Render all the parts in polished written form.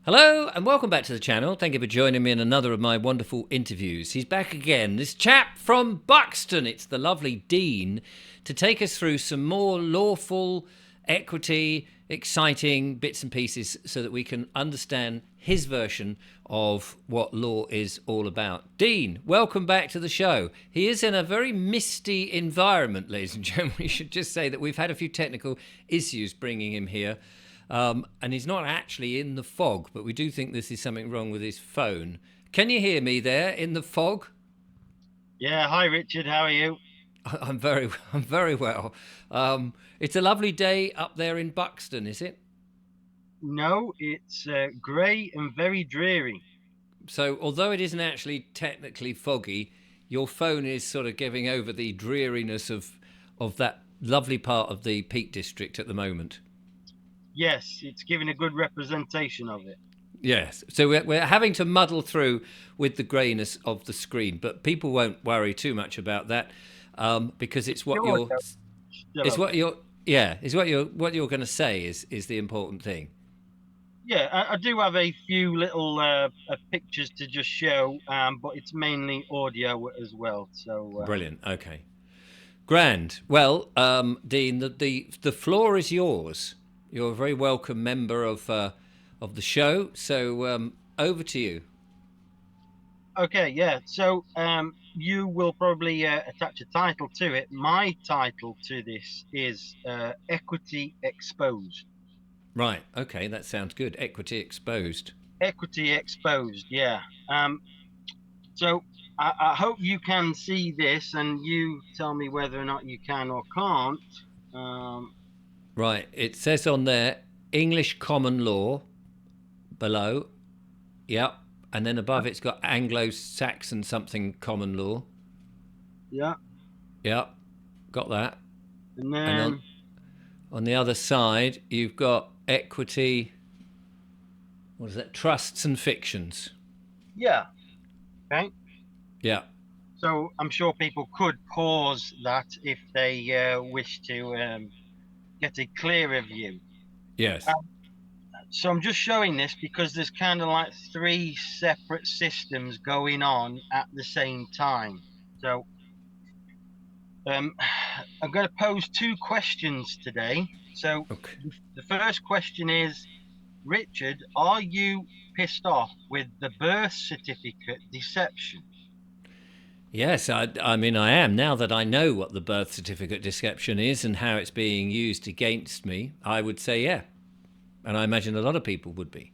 Hello and welcome back to the channel. Thank you for joining me in another of my wonderful interviews. He's back again, this chap from Buxton. It's the lovely Dean to take us through some more lawful, equity, exciting bits and pieces so that we can understand his version of what law is all about. Dean, welcome back to the show. He is in a very misty environment, ladies and gentlemen. We should just say that we've had a few technical issues bringing him here. And he's not actually in the fog, but we do think this is something wrong with his phone. Can you hear me there in the fog? Yeah, hi Richard, how are you? I'm very well. It's a lovely day up there in Buxton, is it? No, it's grey and very dreary. So, although it isn't actually technically foggy, your phone is sort of giving over the dreariness of that lovely part of the Peak District at the moment. Yes, it's giving a good representation of it. Yes. So we're having to muddle through with the greyness of the screen, but people won't worry too much about that because it's what Still you're, okay. Still it's what okay. you're, yeah, is what you're going to say is the important thing. Yeah, I do have a few little pictures to just show, but it's mainly audio as well. So Brilliant. Okay. Grand. Well, Dean, the floor is yours. You're a very welcome member of the show. So over to you. okay, yeah. So you will probably attach a title to it. My title to this is Equity Exposed. Right. Okay. That sounds good. Equity exposed. Equity Exposed, yeah. So I hope you can see this, and you tell me whether or not you can or can't. Um, Right. It says on there English common law below. Yep. And then above it's got Anglo-Saxon something common law. yeah, Yep. Got that. and And then on the other side you've got equity. What is that? Trusts and fictions. yeah, okay. Yeah. So I'm sure people could pause that if they wish to get a clearer view. Yes. Um, so I'm just showing this because there's kind of like three separate systems going on at the same time. So Um, I'm going to pose two questions today. So Okay. the first question is, Richard, are you pissed off with the birth certificate deception? Yes, I mean, I am. Now that I know what the birth certificate deception is and how it's being used against me, I would say yeah. And I imagine a lot of people would be.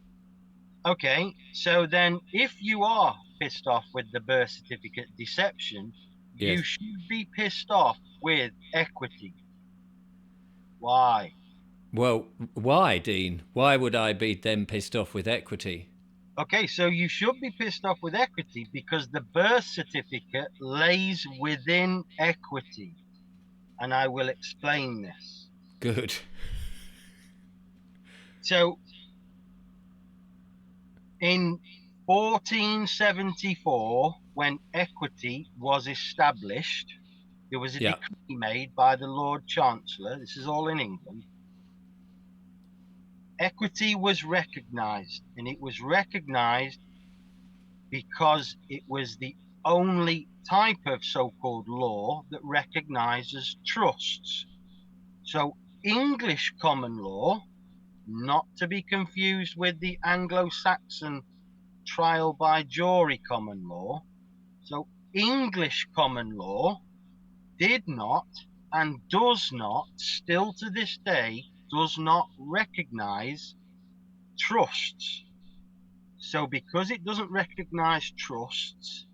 Okay, so then if you are pissed off with the birth certificate deception, you Yes. should be pissed off with equity. Why? Well, why, Dean? Why would I be then pissed off with equity? Okay, so you should be pissed off with equity because the birth certificate lays within equity. And I will explain this. Good. So in 1474, when equity was established, there was a Yeah. decree made by the Lord Chancellor. This is all in England. Equity was recognized, and it was recognized because it was the only type of so called law that recognizes trusts. So, English common law, not to be confused with the Anglo Saxon trial by jury common law. So English common law did not and does not, still to this day, does not recognize trusts. So because it doesn't recognize trusts,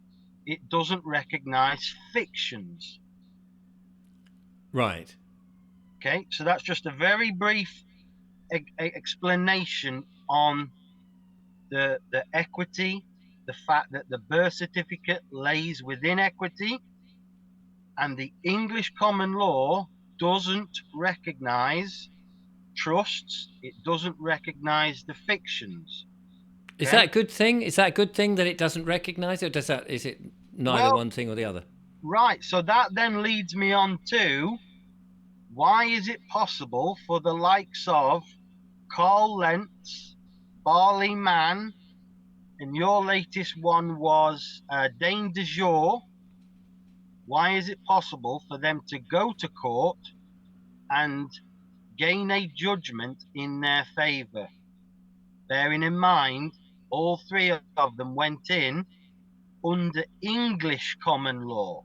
it doesn't recognize fictions. Right. Okay, so that's just a very brief explanation on the equity, the fact that the birth certificate lays within equity, and the English common law doesn't recognize trusts, it doesn't recognize the fictions. Is that Okay. a good thing? Is that a good thing that it doesn't recognise, or does that is it neither Well, one thing or the other? right. So that then leads me on to, why is it possible for the likes of Carl Lentz? Barley Man, and your latest one was Dane de jour. Why is it possible for them to go to court and gain a judgment in their favour? Bearing in mind, all three of them went in under English common law,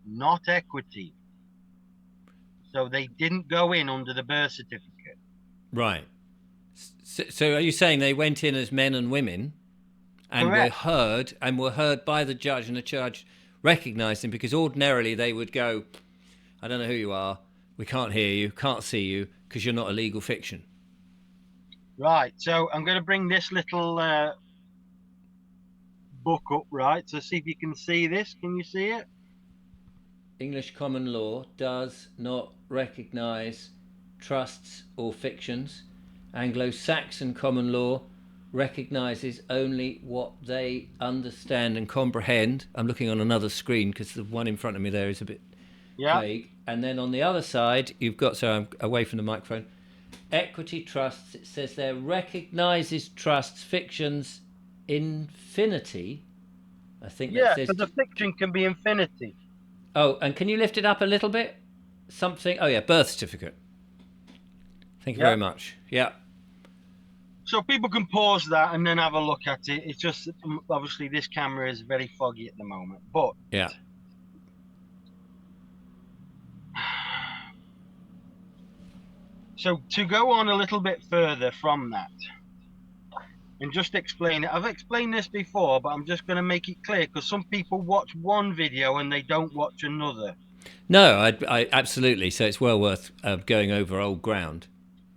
not equity. So they didn't go in under the birth certificate. Right. So are you saying they went in as men and women and Correct. were heard by the judge, and the judge recognised them? Because ordinarily they would go, I don't know who you are, we can't hear you, can't see you, because you're not a legal fiction. Right. So I'm going to bring this little book up, right? So see if you can see this. Can you see it? English common law does not recognise trusts or fictions. Anglo-Saxon common law recognises only what they understand and comprehend. I'm looking on another screen because the one in front of me there is a bit Yeah. vague. And then on the other side, you've got, so I'm away from the microphone, equity trusts. It says there recognises trusts, fictions, infinity. I think that Yeah, says. because a fiction can be infinity. Oh, and can you lift it up a little bit? Something. Oh yeah, birth certificate. Thank you Yeah. very much. Yeah. So people can pause that and then have a look at it. It's just obviously this camera is very foggy at the moment, but Yeah. so to go on a little bit further from that and just explain it. I've explained this before, but I'm just going to make it clear because some people watch one video and they don't watch another. No, I absolutely. So it's well worth going over old ground.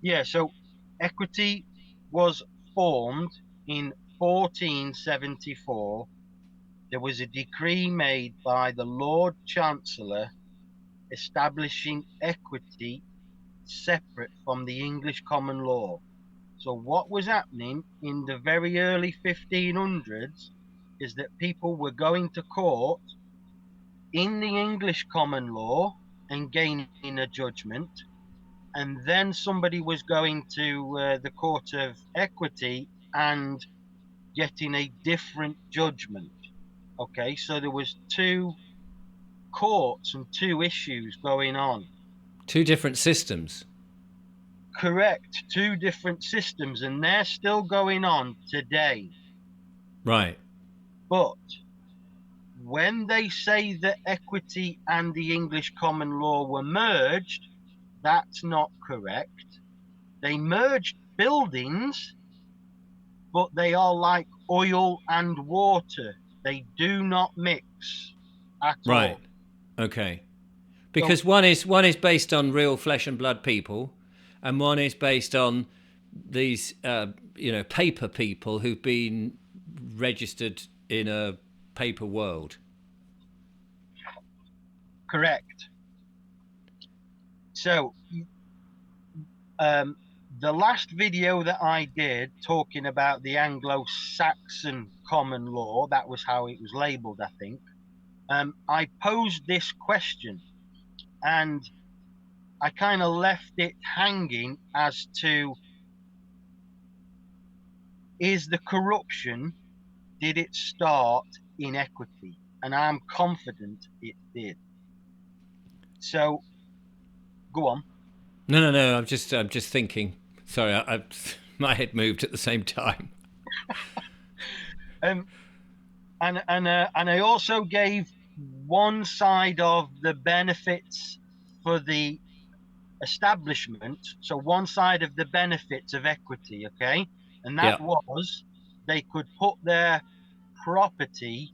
Yeah, so equity was formed in 1474. There was a decree made by the Lord Chancellor establishing equity separate from the English common law. So what was happening in the very early 1500s is that people were going to court in the English common law and gaining a judgment, and then somebody was going to the court of equity and getting a different judgment. Okay, so there was two courts and two issues going on. Two different systems. Correct, two different systems, and they're still going on today. Right. But when they say that equity and the English common law were merged, that's not correct. They merged buildings, but they are like oil and water. They do not mix at Right. all. Okay. So Because one is based on real flesh and blood people, and one is based on these paper people who've been registered in a paper world. correct. So the last video that I did talking about the Anglo-Saxon common law, that was how it was labeled, I think. I posed this question and I kind of left it hanging as to, is the corruption, did it start in equity? And I'm confident it did. So go on. No. I'm just thinking. Sorry, my head moved at the same time. And I also gave one side of the benefits for the establishment. So one side of the benefits of equity, okay, and that Yeah. was they could put their property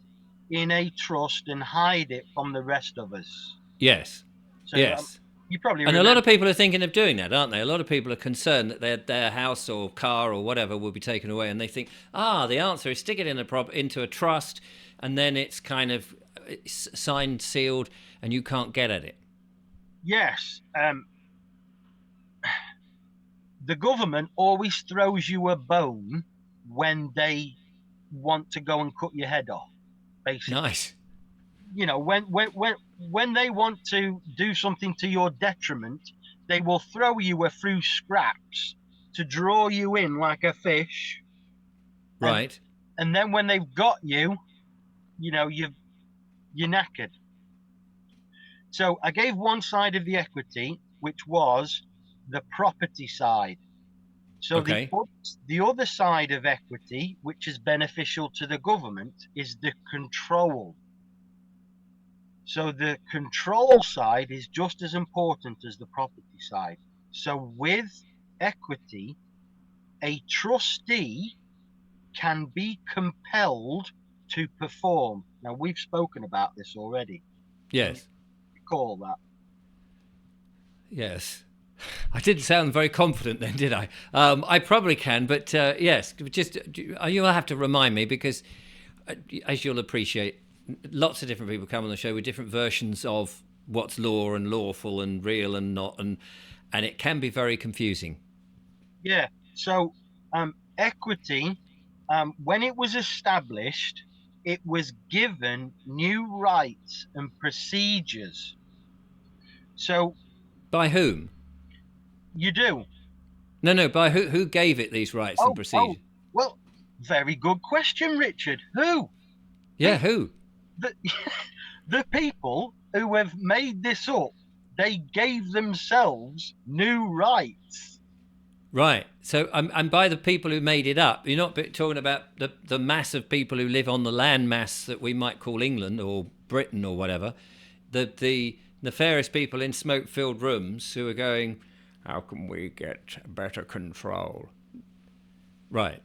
in a trust and hide it from the rest of us. Yes. So Yes. you probably And a lot remember. of people are thinking of doing that, aren't they? A lot of people are concerned that their house or car or whatever will be taken away, and they think, the answer is stick it into a trust, and then it's kind of signed, sealed, and you can't get at it. Yes, the government always throws you a bone when they want to go and cut your head off. Basically, Nice. When they want to do something to your detriment, they will throw you a few scraps to draw you in like a fish, and Right. and then when they've got you, you're knackered. So I gave one side of the equity, which was the property side. So Okay. the other side of equity, which is beneficial to the government, is the control. So the control side is just as important as the property side. So with equity, a trustee can be compelled to perform. Now, we've spoken about this already. Can you Yes. recall that? Yes. I didn't sound very confident then, did I? I probably can, but yes, just you'll have to remind me because, as you'll appreciate, lots of different people come on the show with different versions of what's law and lawful and real and not, and it can be very confusing. Yeah. So equity, when it was established, it was given new rights and procedures. So By whom? you do. No, no. By who? Who gave it these rights and Oh, procedures? well, very good question, Richard. Who? Yeah, The, who? the, the people who have made this up, they gave themselves new rights. Right. So, and by the people who made it up, you're not talking about the mass of people who live on the land mass that we might call England or Britain or whatever. The nefarious people in smoke-filled rooms who are going, how can we get better control? Right.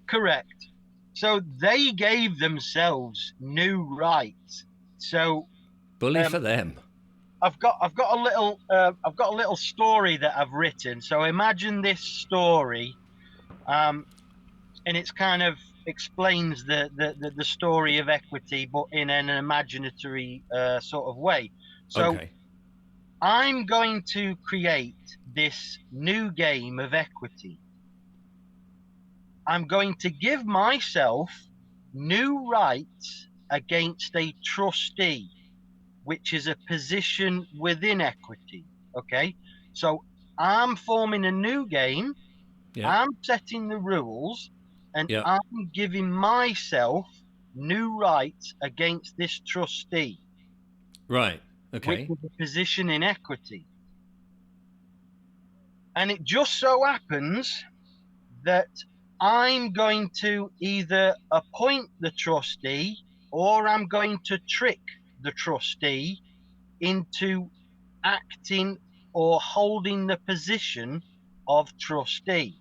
Correct. So they gave themselves new rights. So Bully um, for them. I've got a little story that I've written. So imagine this story, um, and it's kind of explains the story of equity, but in an imaginatory sort of way. So Okay. I'm going to create this new game of equity. I'm going to give myself new rights against a trustee, which is a position within equity. Okay. So I'm forming a new game. Yeah. I'm setting the rules and Yeah. I'm giving myself new rights against this trustee, Right. which Okay. is a position in equity. And it just so happens that I'm going to either appoint the trustee or I'm going to trick the trustee into acting or holding the position of trustee.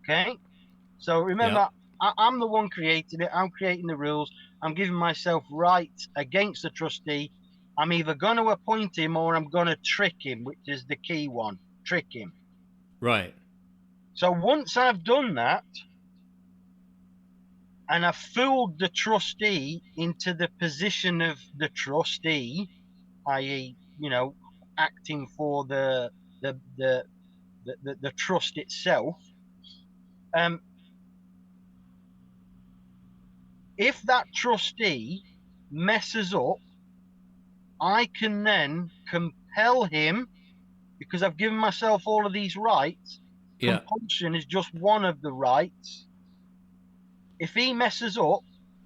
Okay. So Yeah. remember, I'm the one creating it. I'm creating the rules. I'm giving myself rights against the trustee. I'm either going to appoint him or I'm going to trick him, which is the key one, trick him. Right. So once I've done that, and I fooled the trustee into the position of the trustee, i.e., acting for the the the trust itself. Um, if that trustee messes up, I can then compel him because I've given myself all of these rights. Yeah. Compulsion is just one of the rights. If he messes up,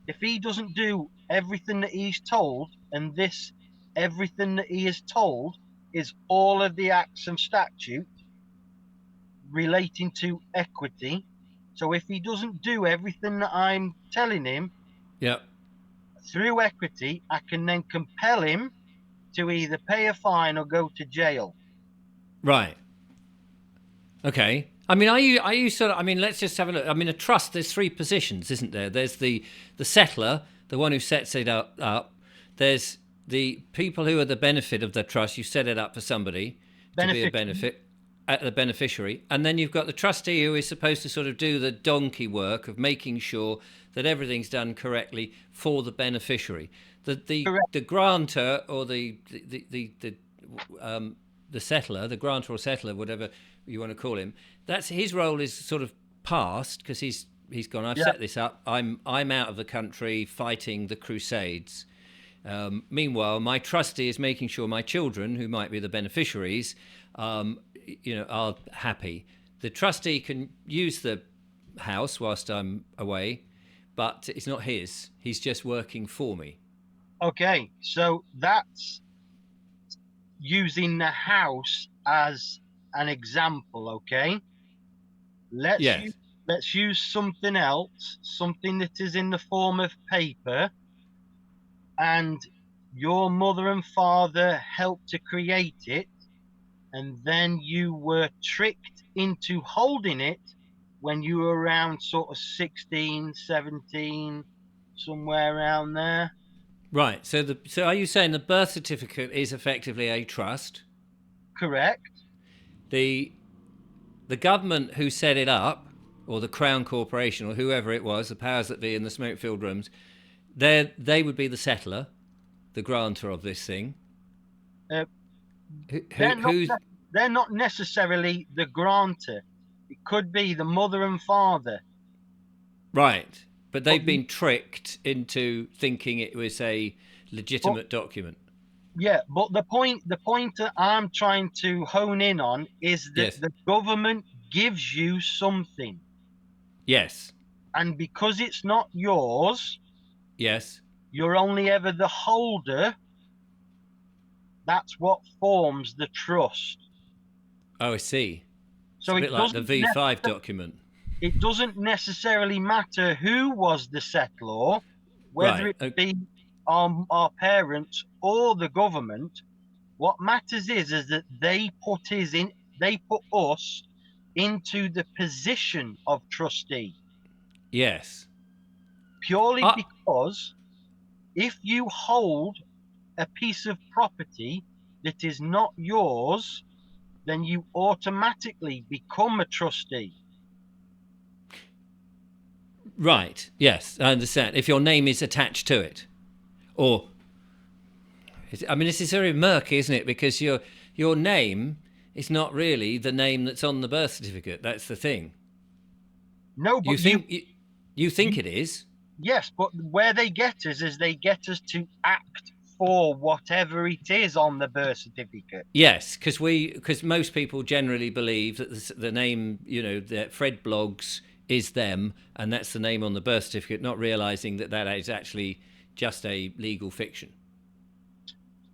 if he doesn't do everything that he's told, and this everything that he is told is all of the acts and statute relating to equity. So if he doesn't do everything that I'm telling him Yeah. through equity, I can then compel him to either pay a fine or go to jail. Right. Okay. I mean, are you sort of? I mean, let's just have a look. I mean, a trust. There's three positions, isn't there? There's the settler, the one who sets it up. There's the people who are the benefit of the trust. You set it up for somebody to be a Beneficiary. benefit, the beneficiary, and then you've got the trustee who is supposed to sort of do the donkey work of making sure that everything's done correctly for the beneficiary. The grantor or the settler, the grantor or settler, whatever you want to call him, that's his role is sort of past because he's gone. I've Yeah. set this up. I'm out of the country fighting the Crusades. Meanwhile, my trustee is making sure my children, who might be the beneficiaries, are happy. The trustee can use house whilst I'm away, but it's not his. He's just working for me. Okay, so that's using the house as an example. Okay, let's use Yes. let's use something else, something that is in the form of paper, and your mother and father helped to create it, and then you were tricked into holding it when you were around sort of 16, 17, somewhere around there. Right. So are you saying the birth certificate is effectively a trust? Correct? The the government who set it up, or the Crown Corporation, or whoever it was, the powers that be in the smoke-filled rooms, they would be the settler, the grantor of this thing. Uh, Who, they're who not who's they're not necessarily the grantor. It could be the mother and father. right? But But they've been tricked into thinking it was a but legitimate document. yeah, but the point that I'm trying to hone in on is that Yes. the government gives you something, Yes. and because it's not yours, Yes. you're only ever the holder. That's what forms the trust. Oh, I see. It's So a bit like the V5 document. it doesn't necessarily matter who was the settlor, whether Right. it be our parents or the government. What matters is that they put us into the position of trustee, Yes. purely Ah. because if you hold a piece of property that is not yours, then you automatically become a trustee. Right. Yes, I understand. If your name is attached to it, or I mean, this is very murky, isn't it? Because your name is not really the name that's on the birth certificate. That's the thing. No, You but think you think you it is. yes, but where they get us is they get us to act for whatever it is on the birth certificate. Yes, because most people generally believe that the name, that Fred Bloggs is them, and that's the name on the birth certificate, not realizing that that is actually just a legal fiction.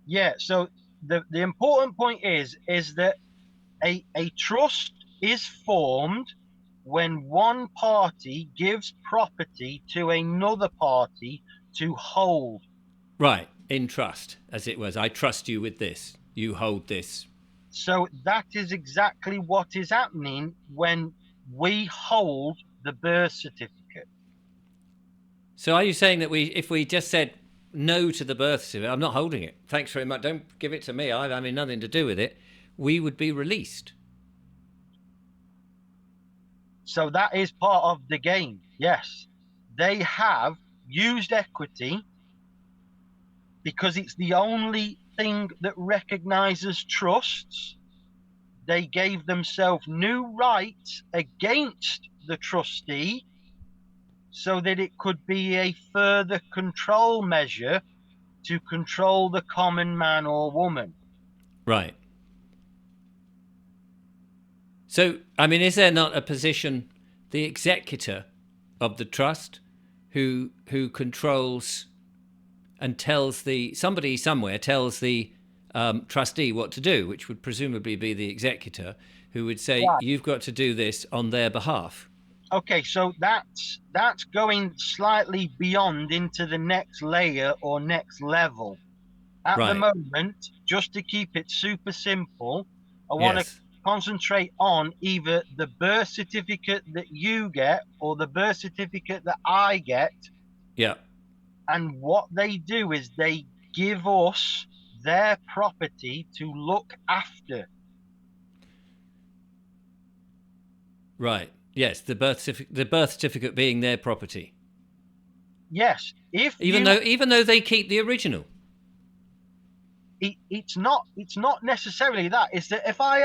Yeah, so the important point is that a trust is formed when one party gives property to another party to hold. Right, in trust, as it was. I trust you with this. You hold this. So that is exactly what is happening when we hold the birth certificate. So are you saying that if we just said no to the birth certificate, I'm not holding it. Thanks very much. Don't give it to me. I mean nothing to do with it. We would be released. So that is part of the game. Yes, they have used equity because it's the only thing that recognizes trusts. They gave themselves new rights against the trustee so that it could be a further control measure to control the common man or woman. Right. So, I mean, is there not a position, the executor of the trust, who controls and tells somebody somewhere tells the trustee what to do, which would presumably be the executor, who would say Right. you've got to do this on their behalf. Okay, so that's going slightly beyond into the next layer or next level. At the Right. moment, just to keep it super simple, I want to Yes. concentrate on either the birth certificate that you get or the birth certificate that I get. Yeah. And what they do is they give us their property to look after. Right. Yes. The birth certificate being their property, Yes, if even you, though they keep the original. it's not necessarily that. It's that if I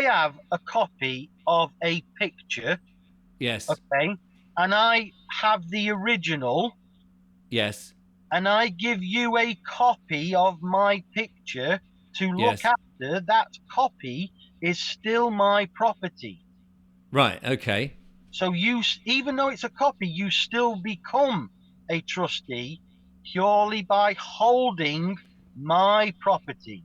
have a copy of a picture, Yes. okay, and I have the original, Yes. and I give you a copy of my picture to look Yes. after, that copy is still my property. Right. Okay. So even though it's a copy, you still become a trustee purely by holding my property.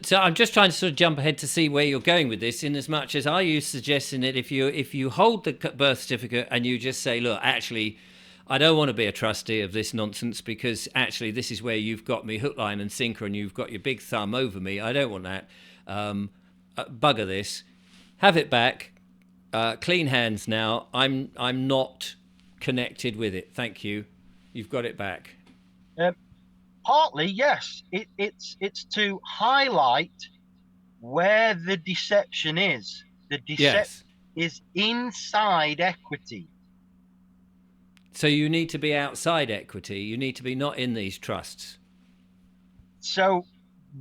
So I'm just trying to sort of jump ahead to see where you're going with this. In as much as are you suggesting that if you hold the birth certificate and you just say, look, actually, I don't want to be a trustee of this nonsense because actually this is where you've got me hook, line, and sinker, and you've got your big thumb over me. I don't want that. Bugger this. Have it back. Clean hands now. I'm not connected with it. Thank you. You've got it back. Um, Partly, yes, it's to highlight where the deception is. The deception Yes. is inside equity. So you need to be outside equity. You need to be not in these trusts. So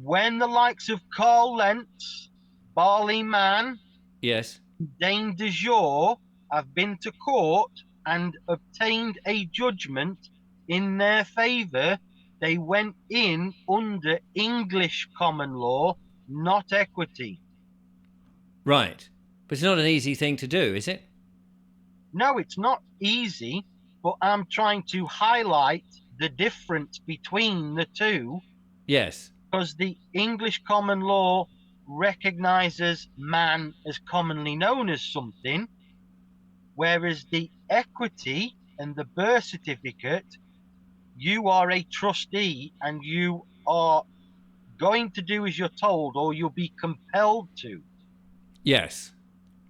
when the likes of Carl Lentz, Barley Man, Yes. Dane de Jure have been to court and obtained a judgment in their favour, they went in under English common law, not equity. Right. But it's not an easy thing to do, is it? No, it's not easy, but I'm trying to highlight the difference between the two Yes. because the English common law recognizes man as commonly known as something, whereas the equity and the birth certificate, you are a trustee and you are going to do as you're told or you'll be compelled to. Yes.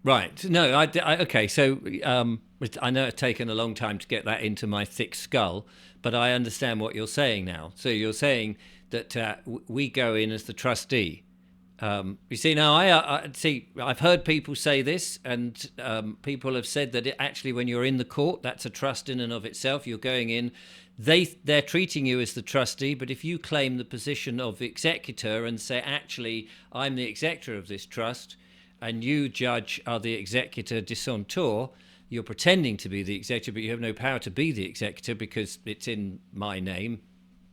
Right. No, okay. So I know it's taken a long time to get that into my thick skull, but I understand what you're saying now. So you're saying that we go in as the trustee. You see, now I see. I've heard people say this, and people have said that actually, when you're in the court, that's a trust in and of itself. You're going in. They're treating you as the trustee, but if you claim the position of executor and say, actually, I'm the executor of this trust, and you, judge, are the executor dissentor, you're pretending to be the executor, but you have no power to be the executor because it's in my name,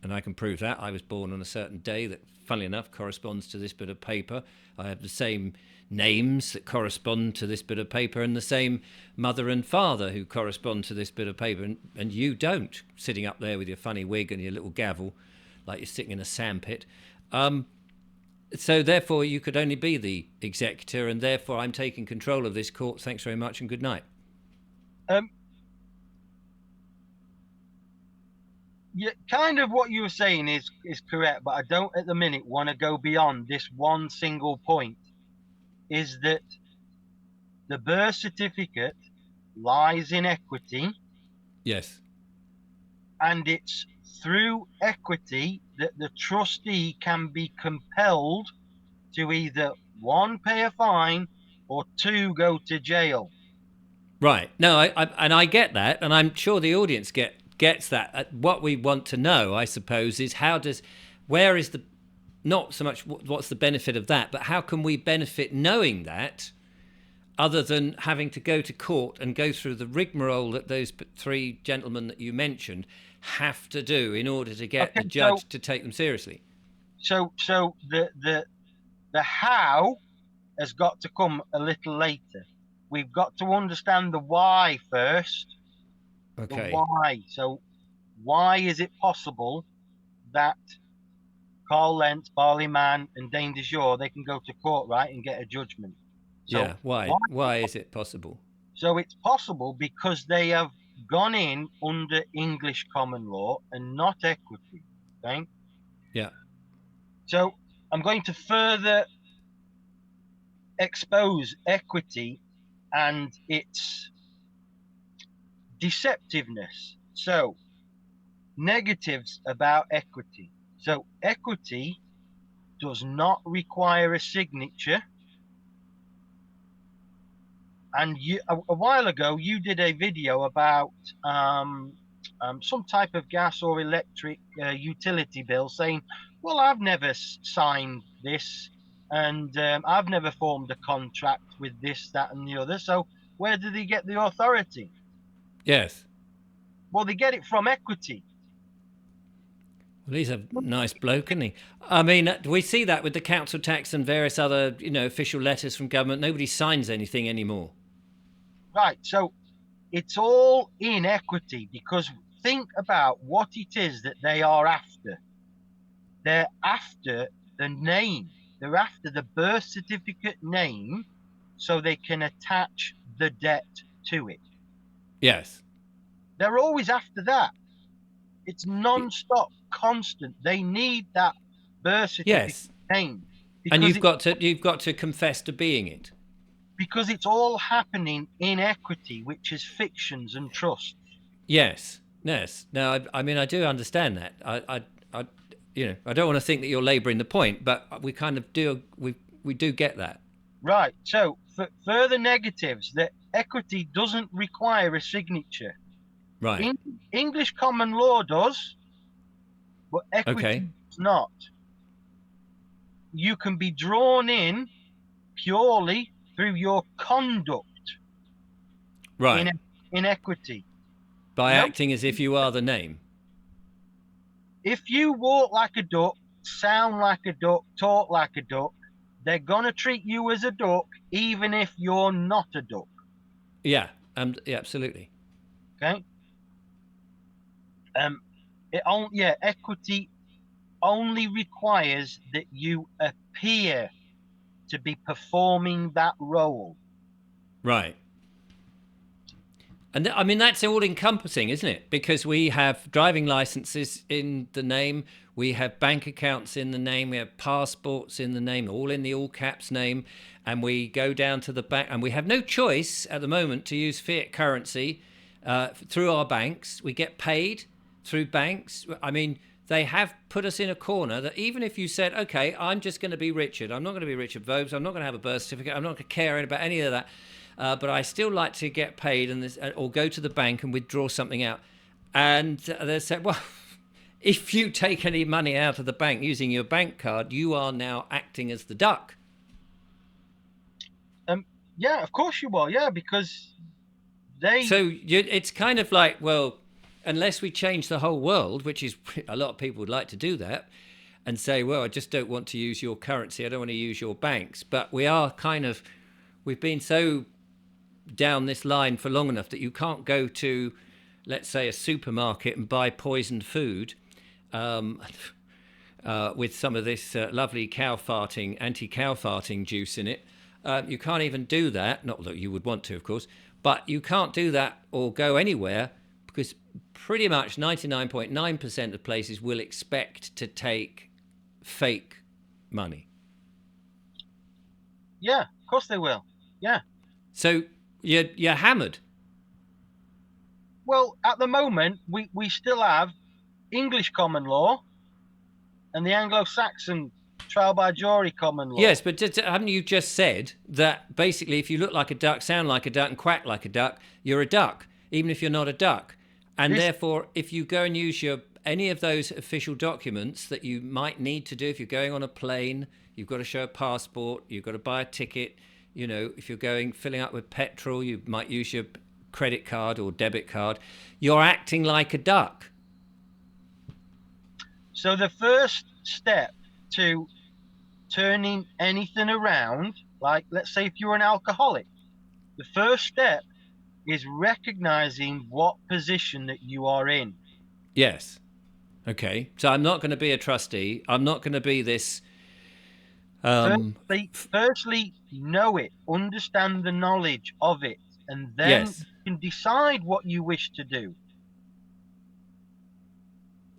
and I can prove that. I was born on a certain day that, funnily enough, corresponds to this bit of paper. I have the same names that correspond to this bit of paper and the same mother and father who correspond to this bit of paper, and you don't, sitting up there with your funny wig and your little gavel like you're sitting in a sandpit. So therefore you could only be the executor, and therefore I'm taking control of this court. Thanks very much and good night. Um, yeah, kind of what you were saying is correct, but I don't at the minute want to go beyond this one single point. Is that the birth certificate lies in equity, Yes. and it's through equity that the trustee can be compelled to either one, pay a fine, or two, go to jail. Right. No, I get that, and I'm sure the audience gets that. What we want to know, I suppose, is where is the, not so much what's the benefit of that, but how can we benefit knowing that, other than having to go to court and go through the rigmarole that those three gentlemen that you mentioned have to do in order to get the judge to take them seriously. So the how has got to come a little later. We've got to understand the why first. Okay. The why. So why is it possible that Carl Lentz, Barley Man, and Dane de Jure, they can go to court, right, and get a judgment? So Yeah. Why is it possible? So it's possible because they have gone in under English common law and not equity. Okay. Yeah. So I'm going to further expose equity and its deceptiveness. So, negatives about equity. So, equity does not require a signature. And a while ago, you did a video about some type of gas or electric utility bill saying, well, I've never signed this, and I've never formed a contract with this, that, and the other. So where do they get the authority? Yes. Well, they get it from equity. Well, he's a nice bloke, isn't he? I mean, we see that with the council tax and various other, official letters from government. Nobody signs anything anymore. Right. So it's all in equity, because think about what it is that they are after. They're after the name. They're after the birth certificate name so they can attach the debt to it. Yes. They're always after that. It's non-stop, constant. They need that birth certificate Yes. name And because you've got to confess to being it. it's all happening in equity, which is fictions and trusts. Yes. Yes. Now, I mean, I do understand that. I, I don't want to think that you're labouring the point, but we kind of do. We do get that. Right. So for further negatives, that equity doesn't require a signature. Right. English common law does, but equity Okay. does not. You can be drawn in purely through your conduct in Right. in equity. By No, acting as if you are the name. if you walk like a duck, sound like a duck, talk like a duck, they're gonna treat you as a duck, even if you're not a duck. Yeah. Yeah. Absolutely. Okay. Um. Equity only requires that you appear to be performing that role. Right. And I mean, that's all encompassing, isn't it? Because we have driving licenses in the name, we have bank accounts in the name, we have passports in the name, all in the all caps name. And we go down to the bank, and we have no choice at the moment to use fiat currency through our banks. We get paid through banks. I mean, they have put us in a corner that even if you said, okay, I'm just going to be Richard, I'm not going to be Richard Vobes, I'm not going to have a birth certificate, I'm not going to care about any of that. But I still like to get paid or go to the bank and withdraw something out. And they said, well, if you take any money out of the bank using your bank card, you are now acting as the duck. Yeah, of course you are. Yeah, because they. It's kind of like, well, unless we change the whole world, which is a lot of people would like to do that, and say, well, I just don't want to use your currency, I don't want to use your banks. But we've been so down this line for long enough that you can't go to, let's say, a supermarket and buy poisoned food with some of this lovely anti-cow farting juice in it. You can't even do that. Not that you would want to, of course, but you can't do that or go anywhere because pretty much 99.9% of places will expect to take fake money. Yeah, of course they will. Yeah. So you're hammered. Well, at the moment, we still have English common law and the Anglo-Saxon trial by jury common law. Yes, but haven't you just said that basically if you look like a duck, sound like a duck, and quack like a duck, you're a duck, even if you're not a duck? And therefore, if you go and use any of those official documents that you might need to do if you're going on a plane, you've got to show a passport, you've got to buy a ticket. You know, if you're filling up with petrol, you might use your credit card or debit card. You're acting like a duck. So the first step to turning anything around, like let's say if you're an alcoholic, the first step is recognizing what position that you are in. Yes. Okay. So I'm not going to be a trustee. I'm not going to be this. Firstly, know it, understand the knowledge of it, and then Yes. you can decide what you wish to do.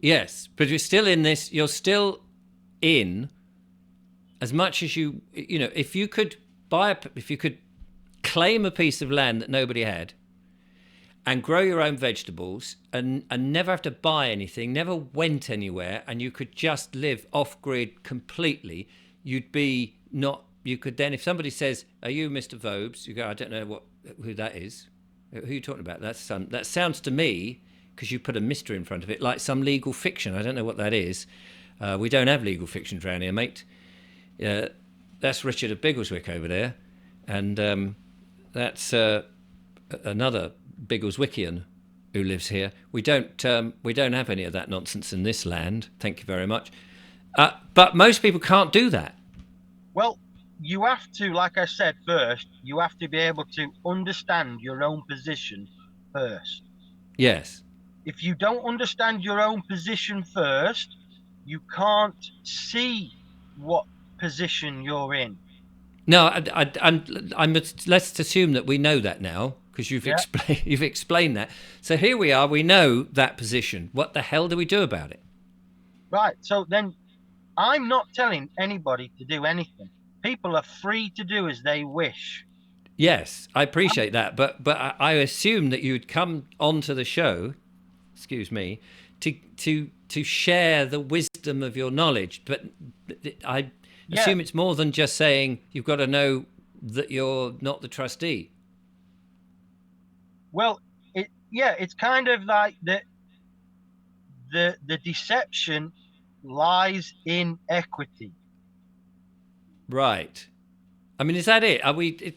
Yes, but you're still in this. You're still in as much as if you could if you could claim a piece of land that nobody had and grow your own vegetables and never have to buy anything, never went anywhere, and you could just live off grid completely, you could then, if somebody says, are you Mr. Vobes? You go, I don't know who that is. Who are you talking about? That sounds to me, because you put a Mr. in front of it, like some legal fiction. I don't know what that is. We don't have legal fictions around here, mate. That's Richard of Biggleswick over there, and that's another Biggleswickian who lives here. We don't have any of that nonsense in this land. Thank you very much. But most people can't do that. Well, you have to, like I said first, you have to be able to understand your own position first. Yes. If you don't understand your own position first, you can't see what position you're in. No, let's assume that we know that now because you've Yeah. explained you've explained that. So here we are. We know that position. What the hell do we do about it? Right. So then I'm not telling anybody to do anything. People are free to do as they wish. Yes, I appreciate that, but I assume that you'd come onto the show, excuse me, to share the wisdom of your knowledge. But I Yeah. assume it's more than just saying you've got to know that you're not the trustee. Well, it's kind of like the deception lies in equity. Right. I mean, is that it? Are we?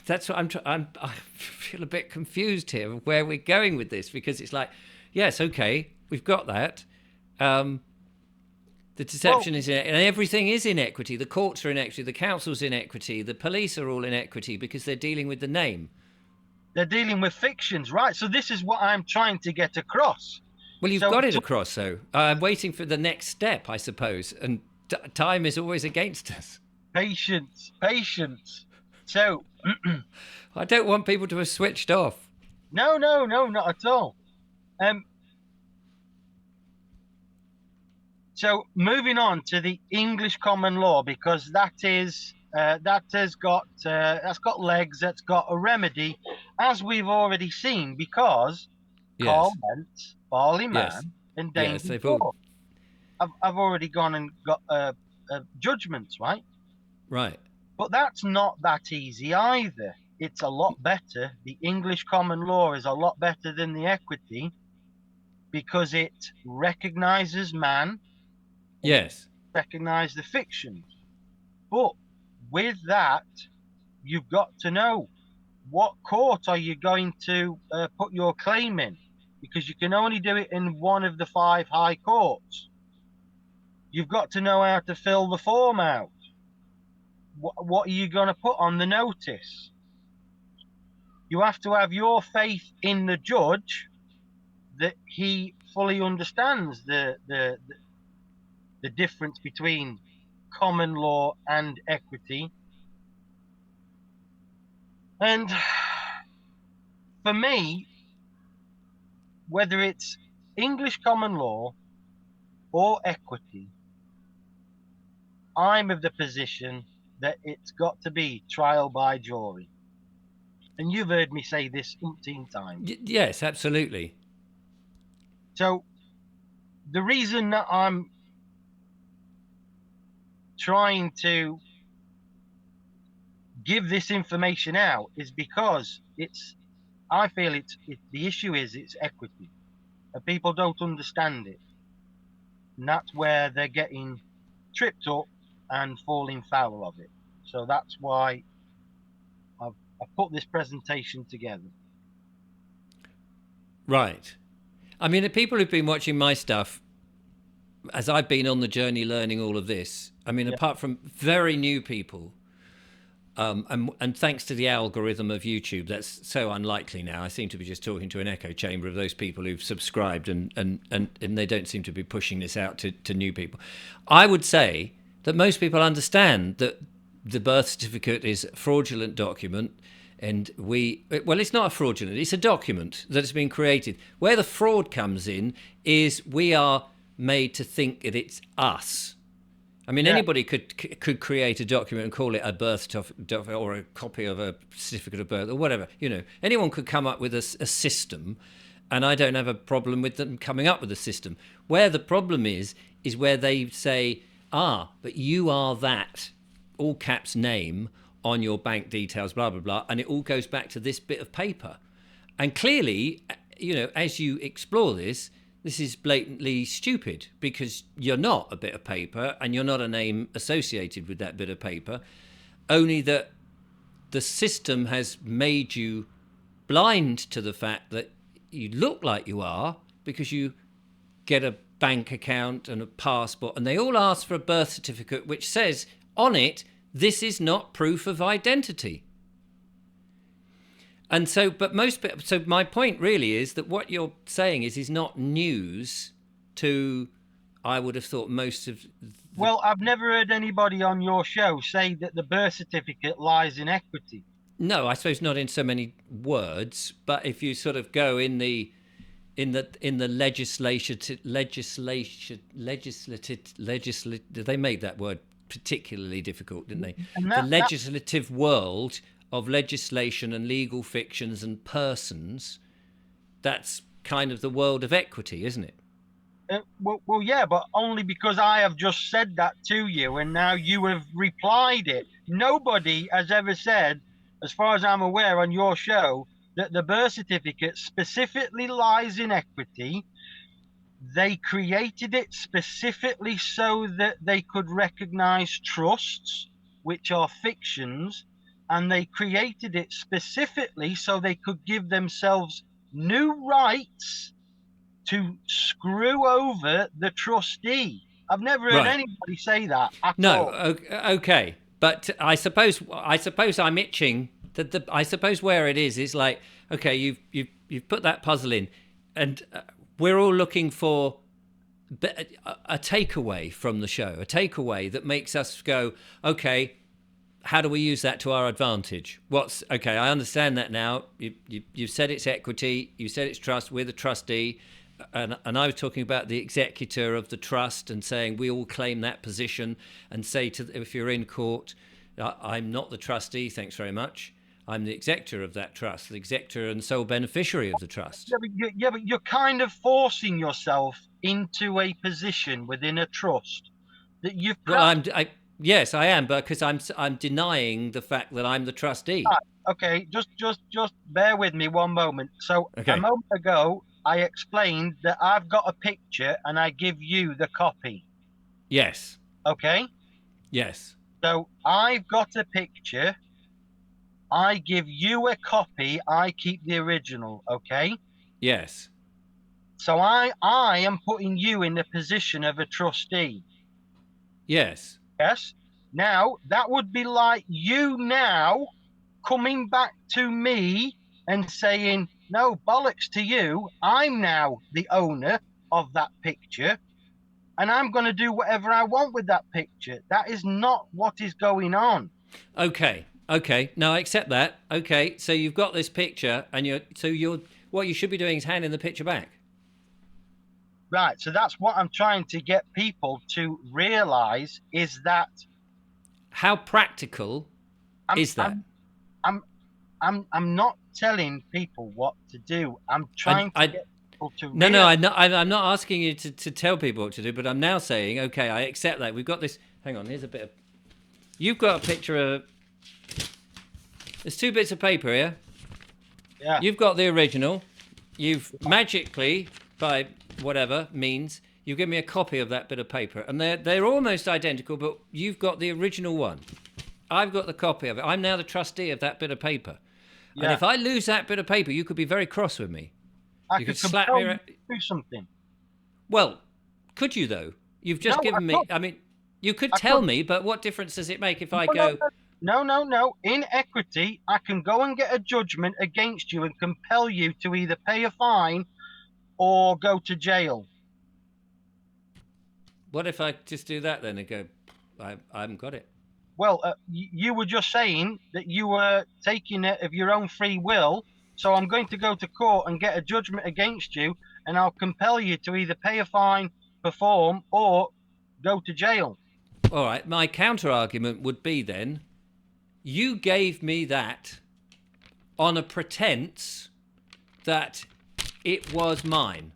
That's what I feel a bit confused here of where we're going with this because it's like, yes, okay, we've got that. Um, the Well, deception is in, and everything is in equity. The courts are in equity. The council's in equity. The police are all in equity because they're dealing with the name. they're dealing with fictions, right? So this is what I'm trying to get across. Well, you've So got it across, though. I'm waiting for the next step, I suppose, and time is always against us. patience, patience. So I don't want people to have switched off. no, no, no, not at all. Um, so moving on to the English common law because that's got legs, that's got a remedy, as we've already seen. Because Yes, Carlent, Barley yes, Man, and yes. Dangerous They've all Dog have already gone and got judgments, right? right. But that's not that easy either. It's a lot better. The English common law is a lot better than the equity because it recognizes man and Yes. recognizes the fictions. But with that, you've got to know what court are you going to put your claim in, because you can only do it in one of the five high courts. You've got to know how to fill the form out. What are you going to put on the notice? You have to have your faith in the judge that he fully understands the difference between common law and equity. And for me, whether it's English common law or equity, I'm of the position that it's got to be trial by jury. And you've heard me say this umpteen times. Yes, absolutely. So the reason that I'm trying to give this information out is because I feel the issue is it's equity. And people don't understand it. And that's where they're getting tripped up and falling foul of it. So that's why I've put this presentation together. Right. I mean, the people who've been watching my stuff, as I've been on the journey learning all of this, I mean, Yeah, apart from very new people, and thanks to the algorithm of YouTube, that's so unlikely now. I seem to be just talking to an echo chamber of those people who've subscribed, and they don't seem to be pushing this out to new people. I would say that most people understand that the birth certificate is a fraudulent document. And it's not a fraudulent, it's a document that has been created. Where the fraud comes in is we are made to think that it's us. I mean, yeah, anybody could create a document and call it a birth or a copy of a certificate of birth or whatever. Anyone could come up with a system, and I don't have a problem with them coming up with a system. Where the problem is where they say, but you are that, all caps name on your bank details, blah, blah, blah, and it all goes back to this bit of paper. And clearly, as you explore this is blatantly stupid because you're not a bit of paper and you're not a name associated with that bit of paper, only that the system has made you blind to the fact that you look like you are because you get a bank account and a passport and they all ask for a birth certificate which says on it This is not proof of identity. And so, so my point really is that what you're saying is not news to, I would have thought, most of. Well, I've never heard anybody on your show say that the birth certificate lies in equity. No, I suppose not in so many words, but if you sort of go in the legislative, they made that word particularly difficult, didn't they? And The legislative world of legislation and legal fictions and persons, that's kind of the world of equity, isn't it? Well, yeah, but only because I have just said that to you, and now you have replied it. Nobody has ever said, as far as I'm aware, on your show, that the birth certificate specifically lies in equity. They created it specifically so that they could recognize trusts, which are fictions, and they created it specifically so they could give themselves new rights to screw over the trustee. I've never heard anybody say that at all. No, okay, but I suppose I'm itching. I suppose where it is like, okay, you've put that puzzle in, and we're all looking for a takeaway from the show, a takeaway that makes us go, okay, how do we use that to our advantage? Okay, I understand that now. You've said it's equity, you said it's trust, we're the trustee, and I was talking about the executor of the trust and saying we all claim that position, and say if you're in court, I'm not the trustee, thanks very much. I'm the executor of that trust, the executor and sole beneficiary of the trust. But you're kind of forcing yourself into a position within a trust that you've. Well, yes, I am, because I'm denying the fact that I'm the trustee. Okay, just bear with me one moment. So a moment ago, I explained that I've got a picture and I give you the copy. Yes. Okay. Yes. So I've got a picture. I give you a copy. I keep the original. Okay. Yes. So I am putting you in the position of a trustee. Yes. Yes. Now that would be like you now coming back to me and saying, no, bollocks to you. I'm now the owner of that picture and I'm going to do whatever I want with that picture. That is not what is going on. Okay. No, I accept that. Okay. So you've got this picture and what you should be doing is handing the picture back. Right. So that's what I'm trying to get people to realize, is that. How practical is that? I'm not telling people what to do. I'm trying to get people to realize. No, I'm not asking you to tell people what to do, but I'm now saying, okay, I accept that. We've got this. Hang on, here's a bit of. You've got a picture of. There's 2 bits of paper here. Yeah. You've got the original. You've magically, by whatever means, you give me a copy of that bit of paper, and they're almost identical, but you've got the original one. I've got the copy of it. I'm now the trustee of that bit of paper. Yeah. And if I lose that bit of paper, you could be very cross with me. You could slap me around. Do something. Well, could you though? You've just given me. I mean, you could tell me, but what difference does it make if I go? No. In equity, I can go and get a judgment against you and compel you to either pay a fine or go to jail. What if I just do that then and go, I haven't got it? Well, you were just saying that you were taking it of your own free will. So I'm going to go to court and get a judgment against you, and I'll compel you to either pay a fine, perform, or go to jail. All right. My counter argument would be then, you gave me that on a pretense that it was mine.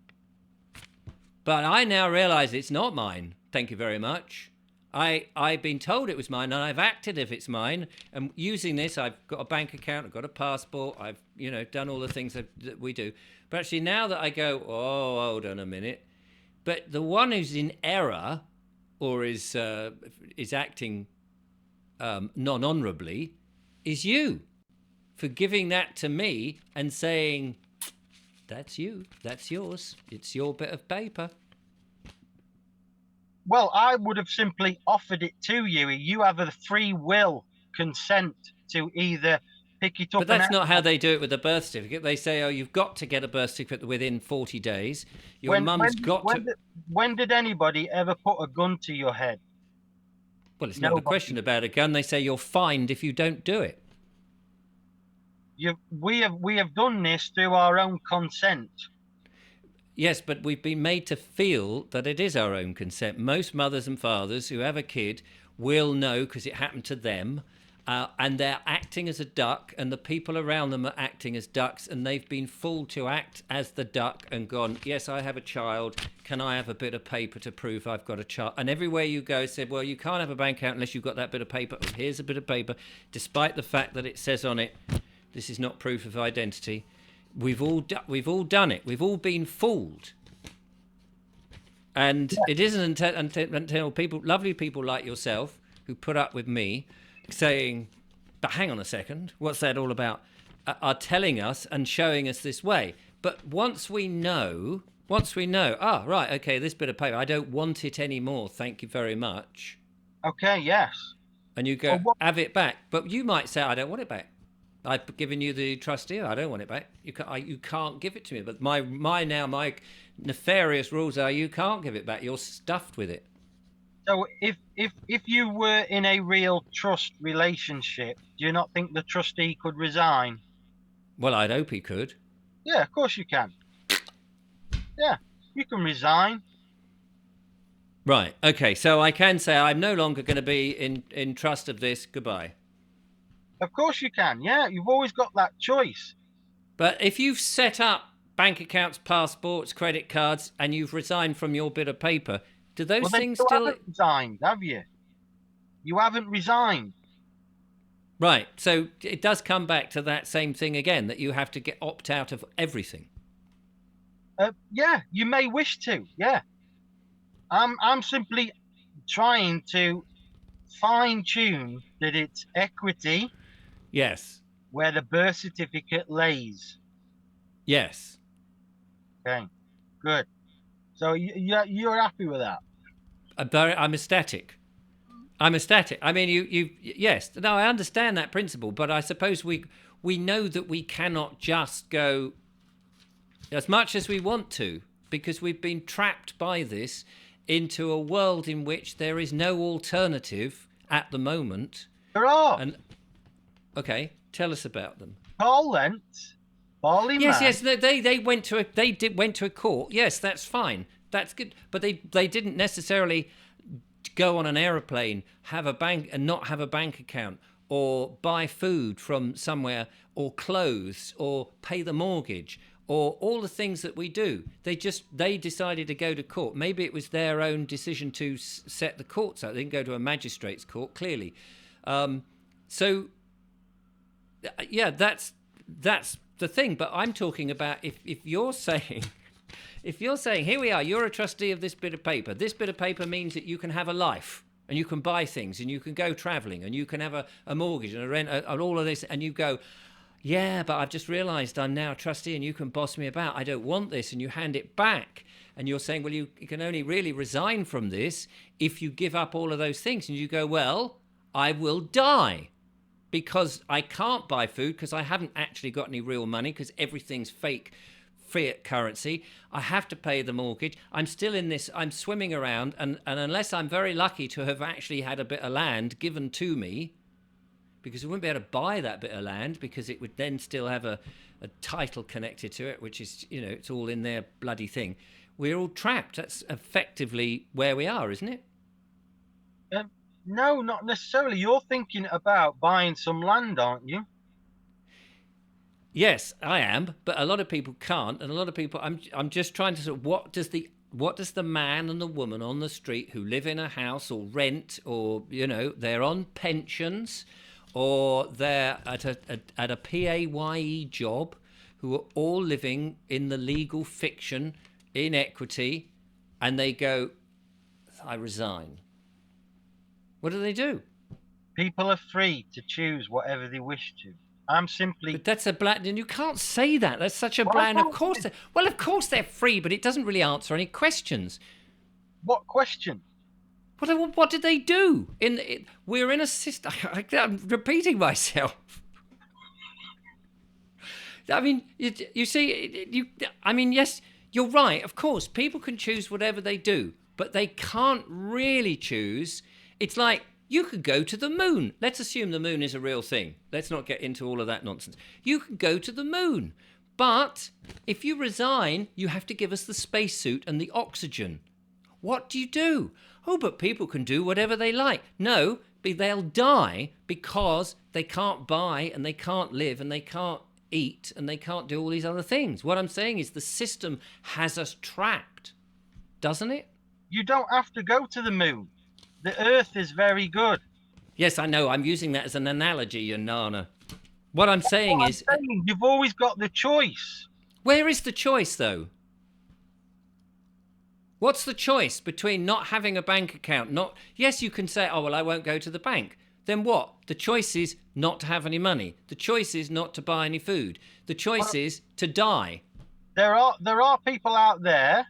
But I now realize it's not mine. Thank you very much. I've been told it was mine, and I've acted if it's mine. And using this, I've got a bank account, I've got a passport, I've done all the things that we do. But actually, now that I go, oh, hold on a minute. But the one who's in error or is acting non-honourably is you for giving that to me and saying, that's you, that's yours, it's your bit of paper. Well, I would have simply offered it to you. You have a free will consent to either pick it But up and that's out. not how they do it with a birth certificate. They say, oh, you've got to get a birth certificate within 40 days. Your When mum's when got when to. did, when did anybody ever put a gun to your head? Well, it's not a question Nobody. about a gun. They say you're fined if you don't do it. We have done this through our own consent. Yes, but we've been made to feel that it is our own consent. Most mothers and fathers who have a kid will know because it happened to them, and they're acting as a duck, and the people around them are acting as ducks, and they've been fooled to act as the duck and gone, yes, I have a child. Can I have a bit of paper to prove I've got a child? And everywhere you go, said, well, you can't have a bank account unless you've got that bit of paper. Oh, here's a bit of paper, despite the fact that it says on it, this is not proof of identity. We've all done it. We've all been fooled, and it isn't until people, lovely people like yourself, who put up with me, saying, "But hang on a second, what's that all about?" Are telling us and showing us this way. But once we know, ah, right, okay, this bit of paper, I don't want it anymore. Thank you very much. Okay, yes. And you Well, go, have it back. But you might say, I don't want it back. I've given you the trustee. I don't want it back. You can't give it to me. But my nefarious rules are you can't give it back. You're stuffed with it. So if you were in a real trust relationship, do you not think the trustee could resign? Well, I'd hope he could. Yeah, of course you can. Yeah, you can resign. Right. Okay. So I can say I'm no longer going to be in trust of this. Goodbye. Of course you can. Yeah, you've always got that choice. But if you've set up bank accounts, passports, credit cards, and you've resigned from your bit of paper, do those Well, then things you still? haven't resigned, have you? You haven't resigned. Right. So it does come back to that same thing again, that you have to opt out of everything. Yeah, you may wish to. Yeah, I'm simply trying to fine tune that it's equity Yes. where the birth certificate lays. Yes. Okay, good. So you're happy with that? I'm ecstatic. I'm ecstatic. I mean, yes. No, I understand that principle, but I suppose we know that we cannot just go as much as we want to, because we've been trapped by this into a world in which there is no alternative at the moment. There are. And okay, tell us about them. Carl Lentz, Barley Yes, Man. yes, they went to a court. Yes, that's fine. That's good. But they didn't necessarily go on an aeroplane, have a bank and not have a bank account, or buy food from somewhere, or clothes, or pay the mortgage, or all the things that we do. They decided to go to court. Maybe it was their own decision to set the courts out. They didn't go to a magistrate's court, clearly. So yeah, that's the thing. But I'm talking about if you're saying here we are, you're a trustee of this bit of paper. This bit of paper means that you can have a life, and you can buy things, and you can go travelling, and you can have a mortgage and a rent and all of this, and you go, yeah, but I've just realised I'm now a trustee and you can boss me about. I don't want this. And you hand it back. And you're saying, well, you can only really resign from this if you give up all of those things. And you go, well, I will die because I can't buy food because I haven't actually got any real money because everything's fake fiat currency. I have to pay the mortgage. I'm still in this. I'm swimming around. And unless I'm very lucky to have actually had a bit of land given to me, because we wouldn't be able to buy that bit of land because it would then still have a title connected to it, which is, it's all in their bloody thing. We're all trapped. That's effectively where we are, isn't it? No, not necessarily. You're thinking about buying some land, aren't you? Yes, I am, but a lot of people can't, and a lot of people. I'm just trying to sort of what does the man and the woman on the street who live in a house or rent or they're on pensions, or they're at a PAYE job, who are all living in the legal fiction in equity, and they go, I resign. What do they do? People are free to choose whatever they wish to. I'm simply. But that's a bland, and you can't say that. That's such a bland. Of course they're free, but it doesn't really answer any questions. What question? What did they do? We're in a system. I'm repeating myself. I mean, you see, I mean, yes, you're right. Of course, people can choose whatever they do, but they can't really choose. It's like you could go to the moon. Let's assume the moon is a real thing. Let's not get into all of that nonsense. You can go to the moon, but if you resign, you have to give us the spacesuit and the oxygen. What do you do? Oh, but people can do whatever they like. No, they'll die because they can't buy and they can't live and they can't eat and they can't do all these other things. What I'm saying is the system has us trapped, doesn't it? You don't have to go to the moon. The Earth is very good. Yes, I know. I'm using that as an analogy, you nana. What I'm saying is... You've always got the choice. Where is the choice, though? What's the choice between not having a bank account? Yes, you can say, oh, well, I won't go to the bank. Then what? The choice is not to have any money. The choice is not to buy any food. The choice is to die. There are people out there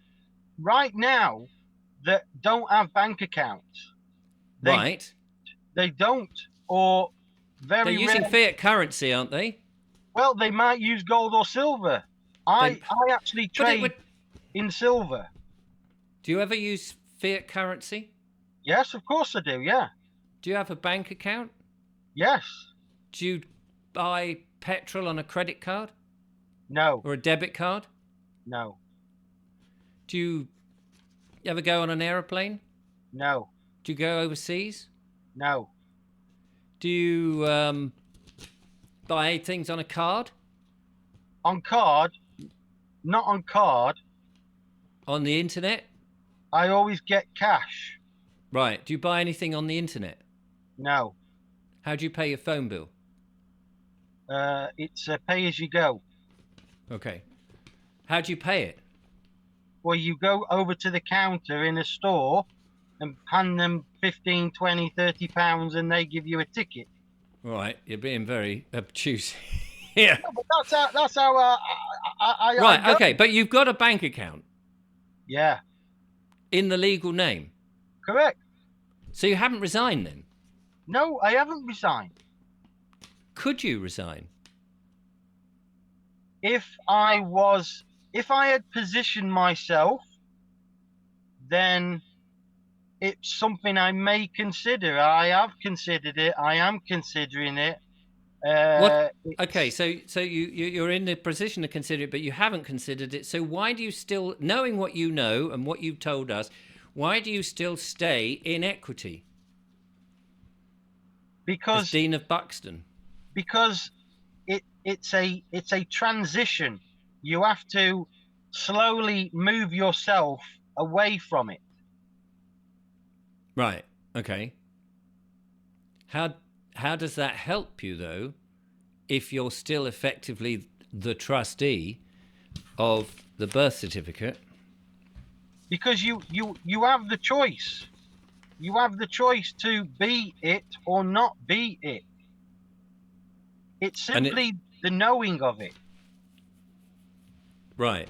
right now that don't have bank accounts. Right. They don't, or They're using fiat currency, aren't they? Well, they might use gold or silver. I actually trade in silver. Do you ever use fiat currency? Yes, of course I do, yeah. Do you have a bank account? Yes. Do you buy petrol on a credit card? No. Or a debit card? No. Do you ever go on an aeroplane? No. Do you go overseas? No. Do you buy things on a card? On card? Not on card. On the internet? I always get cash. Right. Do you buy anything on the internet? No. How do you pay your phone bill? It's pay as you go. Okay. How do you pay it? Well, you go over to the counter in a store and hand them 15, 20, 30 pounds and they give you a ticket. Right. You're being very obtuse. Yeah. No, but that's how right. I Okay. But you've got a bank account. Yeah. In the legal name. Correct. So you haven't resigned then? No, I haven't resigned. Could you resign? If I had positioned myself, then it's something I may consider. I have considered it. I am considering it. Okay, so you're in the position to consider it, but you haven't considered it. So why do you still, knowing what you know and what you've told us, why do you still stay in equity? Because as Dean of Buxton. Because it's a transition. You have to slowly move yourself away from it. Right. Okay. How does that help you, though, if you're still effectively the trustee of the birth certificate? Because you have the choice. You have the choice to be it or not be it. It's simply the knowing of it. Right.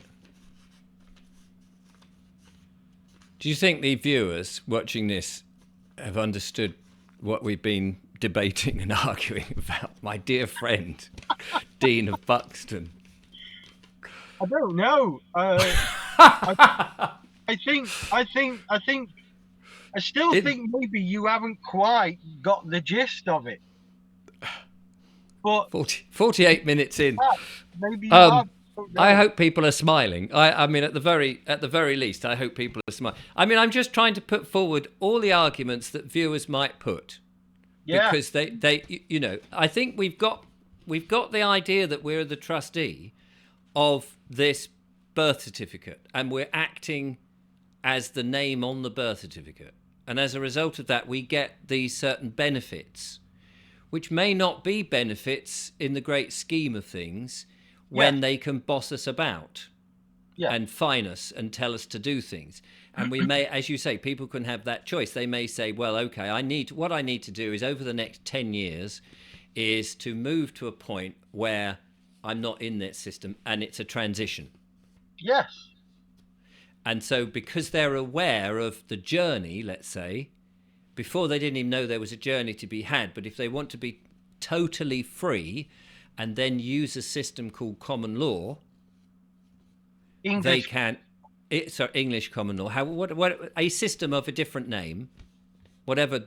Do you think the viewers watching this have understood what we've been debating and arguing about, my dear friend, Dean of Buxton? I don't know. I still think maybe you haven't quite got the gist of it. But 48 minutes in. Maybe you have. I hope people are smiling. I mean, at the very least, I hope people are smiling. I mean, I'm just trying to put forward all the arguments that viewers might put. Yeah. Because they you know, I think we've got the idea that we're the trustee of this birth certificate and we're acting as the name on the birth certificate. And as a result of that, we get these certain benefits, which may not be benefits in the great scheme of things when they can boss us about and fine us and tell us to do things. And we may, as you say, people can have that choice. They may say, well, okay, what I need to do is over the next 10 years is to move to a point where I'm not in that system and it's a transition. Yes. And so because they're aware of the journey, let's say, Before, they didn't even know there was a journey to be had. But if they want to be totally free and then use a system called common law, they English. can. Sorry, English common law. What a system of a different name, whatever.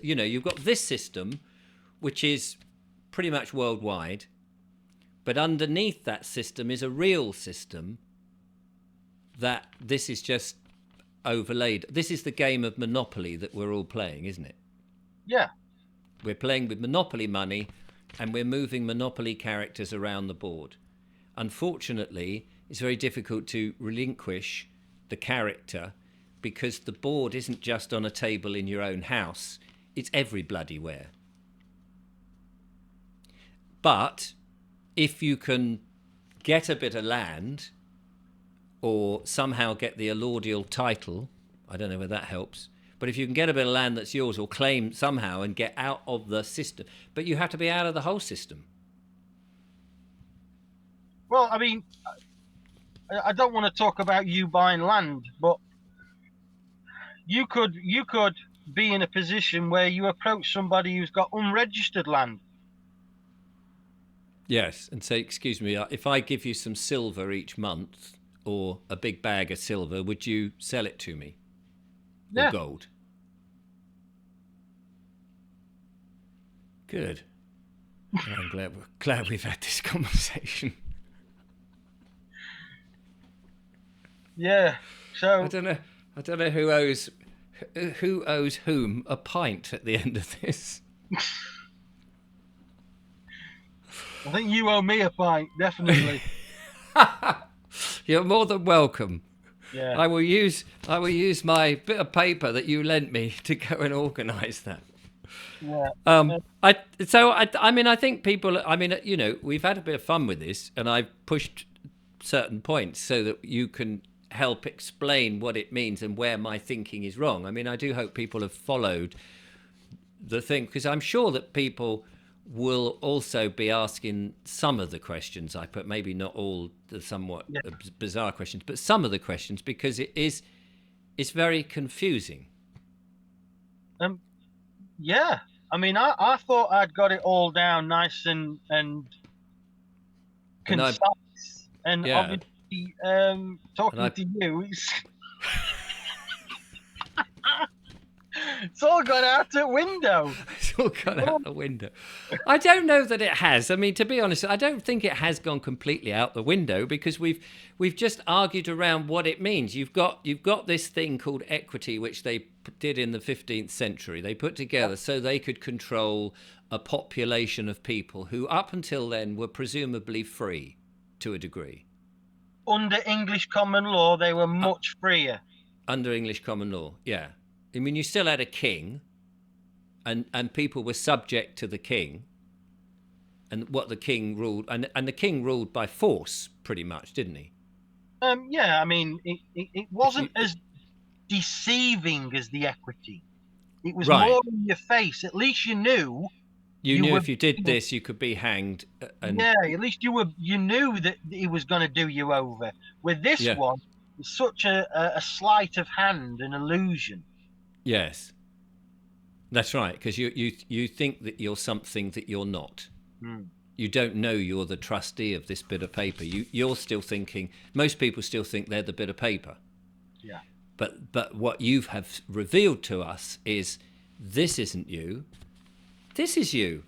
You've got this system, which is pretty much worldwide, but underneath that system is a real system that this is just overlaid. This is the game of Monopoly that we're all playing, isn't it? Yeah. We're playing with Monopoly money, and we're moving Monopoly characters around the board. Unfortunately, it's very difficult to relinquish the character because the board isn't just on a table in your own house. It's every bloody where. But if you can get a bit of land or somehow get the allodial title, I don't know whether that helps, but if you can get a bit of land that's yours or claim somehow and get out of the system, but you have to be out of the whole system. Well, I mean, I don't want to talk about you buying land, but you could be in a position where you approach somebody who's got unregistered land. Yes, and say, excuse me, if I give you some silver each month or a big bag of silver, would you sell it to me? Yeah. Or gold? Good. Well, I'm glad we've had this conversation. Yeah. So I don't know who owes whom a pint at the end of this. I think you owe me a pint, definitely. You're more than welcome. Yeah. I will use my bit of paper that you lent me to go and organise that. Yeah. I think people. I mean, we've had a bit of fun with this, and I've pushed certain points so that you can help explain what it means and where my thinking is wrong. I mean, I do hope people have followed the thing, because I'm sure that people will also be asking some of the questions I put, maybe not all the somewhat bizarre questions, but some of the questions, because it's very confusing. Yeah. I mean, I thought I'd got it all down nice and concise, and Yeah. obviously, talking to you, it's all gone out the window. It's all gone out the window. I don't know that it has. I mean, to be honest, I don't think it has gone completely out the window, because we've just argued around what it means. You've got this thing called equity, which they did in the 15th century. They put together so they could control a population of people who up until then were presumably free to a degree. Under English common law, they were much freer. Under English common law, yeah. I mean, you still had a king, and people were subject to the king, and what the king ruled, and the king ruled by force, pretty much, didn't he? Yeah, I mean, it wasn't as deceiving as the equity. It was more in your face. At least you knew. You knew if you did this, you could be hanged. Yeah, at least you knew that he was going to do you over. With this one, it's such a sleight of hand, an illusion. Yes, that's right. Because you think that you're something that you're not. You don't know you're the trustee of this bit of paper. You're still thinking. Most people still think they're the bit of paper. Yeah. But what you have revealed to us is this isn't you. This is you.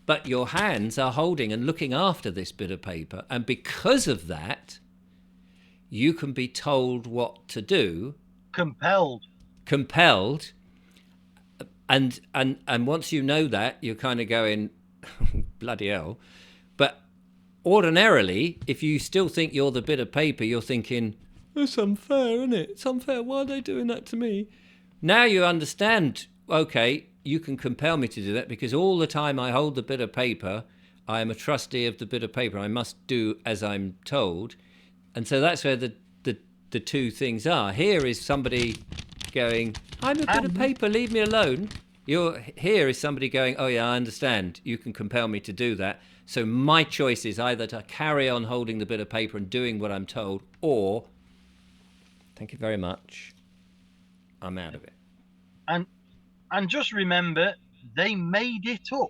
But your hands are holding and looking after this bit of paper, and because of that, you can be told what to do. Compelled. And once you know that, you're kind of going, bloody hell. But ordinarily, if you still think you're the bit of paper, you're thinking, it's unfair, isn't it? It's unfair. Why are they doing that to me? Now you understand, okay, you can compel me to do that because all the time I hold the bit of paper, I am a trustee of the bit of paper. I must do as I'm told. And so that's where the two things are. Here is somebody going, I'm a bit of paper, leave me alone. Here is somebody going, oh yeah, I understand. You can compel me to do that. So my choice is either to carry on holding the bit of paper and doing what I'm told, or, thank you very much, I'm out of it. And And just remember, they made it up.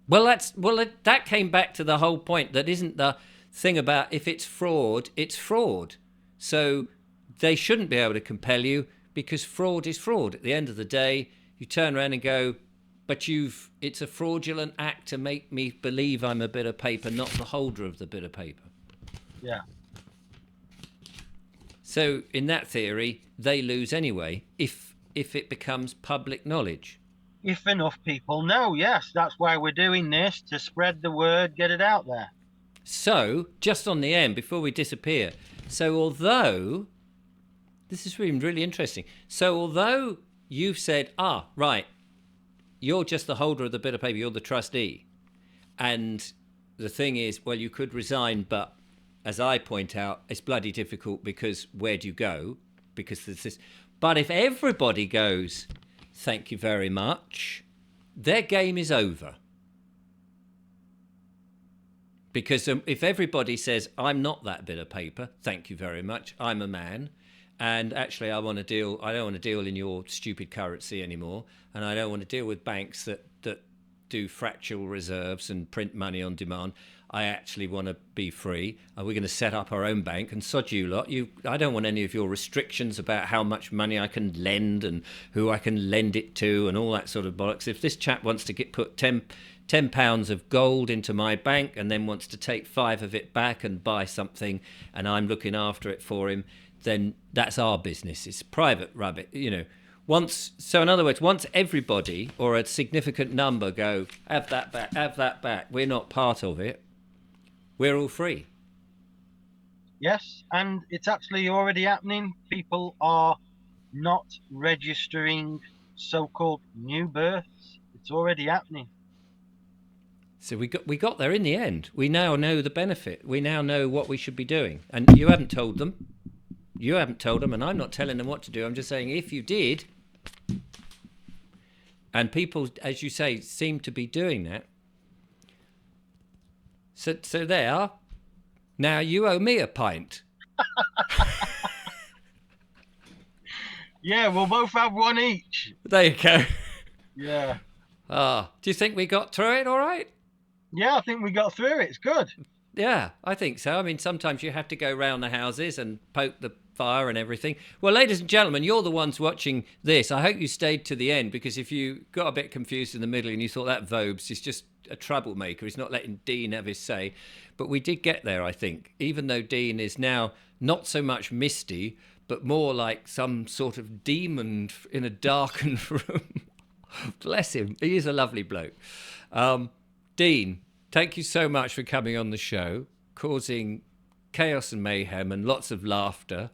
Well, that came back to the whole point. That isn't the thing about if it's fraud, it's fraud. So they shouldn't be able to compel you because fraud is fraud. At the end of the day, you turn around and go, but it's a fraudulent act to make me believe I'm a bit of paper, not the holder of the bit of paper. Yeah. So in that theory, they lose anyway if it becomes public knowledge. If enough people know, yes. That's why we're doing this, to spread the word, get it out there. So, just on the end, before we disappear, so although, this is really interesting. So although you've said, right, you're just the holder of the bit of paper, you're the trustee. And the thing is, well, you could resign, but as I point out, it's bloody difficult because where do you go? Because there's this. But if everybody goes, thank you very much, their game is over. Because if everybody says, I'm not that bit of paper, thank you very much, I'm a man, and actually I don't want to deal in your stupid currency anymore, and I don't want to deal with banks that do fractional reserves and print money on demand. I actually want to be free. We're going to set up our own bank, and sod you lot. I don't want any of your restrictions about how much money I can lend and who I can lend it to and all that sort of bollocks. If this chap wants to put £10 of gold into my bank and then wants to take 5 of it back and buy something and I'm looking after it for him, then that's our business. It's private rabbit, So in other words, once everybody or a significant number go, have that back, we're not part of it, we're all free. Yes, and it's actually already happening. People are not registering so-called new births. It's already happening. So we got there in the end. We now know the benefit. We now know what we should be doing. And you haven't told them. And I'm not telling them what to do. I'm just saying if you did, and people, as you say, seem to be doing that. So there are. Now you owe me a pint. Yeah, we'll both have one each. There you go. Yeah. Do you think we got through it all right? Yeah, I think we got through it. It's good. Yeah, I think so. I mean, sometimes you have to go round the houses and poke the fire and everything. Well, ladies and gentlemen, you're the ones watching this. I hope you stayed to the end, because if you got a bit confused in the middle and you thought that Vobes is just a troublemaker, he's not letting Dean have his say. But we did get there, I think, even though Dean is now not so much misty, but more like some sort of demon in a darkened room. Bless him. He is a lovely bloke. Dean, thank you so much for coming on the show, causing chaos and mayhem and lots of laughter.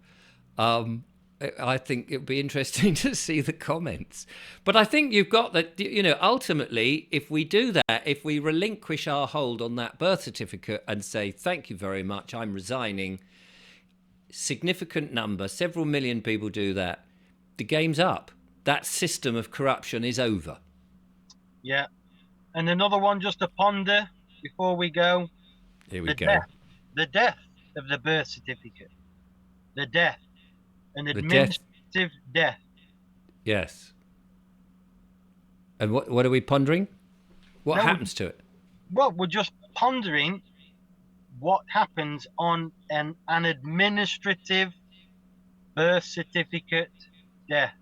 I think it would be interesting to see the comments. But I think you've got that, ultimately, if we do that, if we relinquish our hold on that birth certificate and say, thank you very much, I'm resigning, significant number, several million people do that, the game's up. That system of corruption is over. Yeah. And another one just to ponder before we go. Here we go. The death of the birth certificate. The death. An administrative death. Yes. And what are we pondering? What happens to it? Well, we're just pondering what happens on an administrative birth certificate death.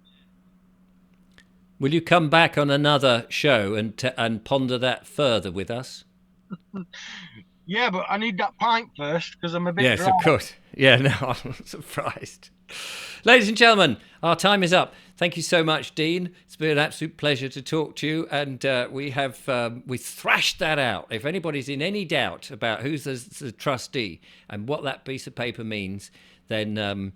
Will you come back on another show and ponder that further with us? Yeah, but I need that pint first, because I'm a bit dry. Yes, of course. Yeah, no, I'm surprised. Ladies and gentlemen, our time is up. Thank you so much, Dean. It's been an absolute pleasure to talk to you, and we thrashed that out. If anybody's in any doubt about who's the trustee and what that piece of paper means, then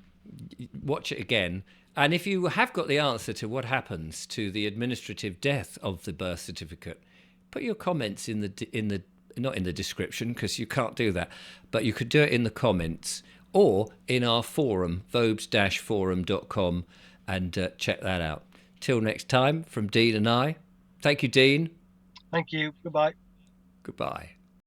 watch it again. And if you have got the answer to what happens to the administrative death of the birth certificate, put your comments in the not in the description, because you can't do that, but you could do it in the comments or in our forum, vobes-forum.com, and check that out. Till next time, from Dean and I. Thank you, Dean. Thank you. Goodbye. Goodbye.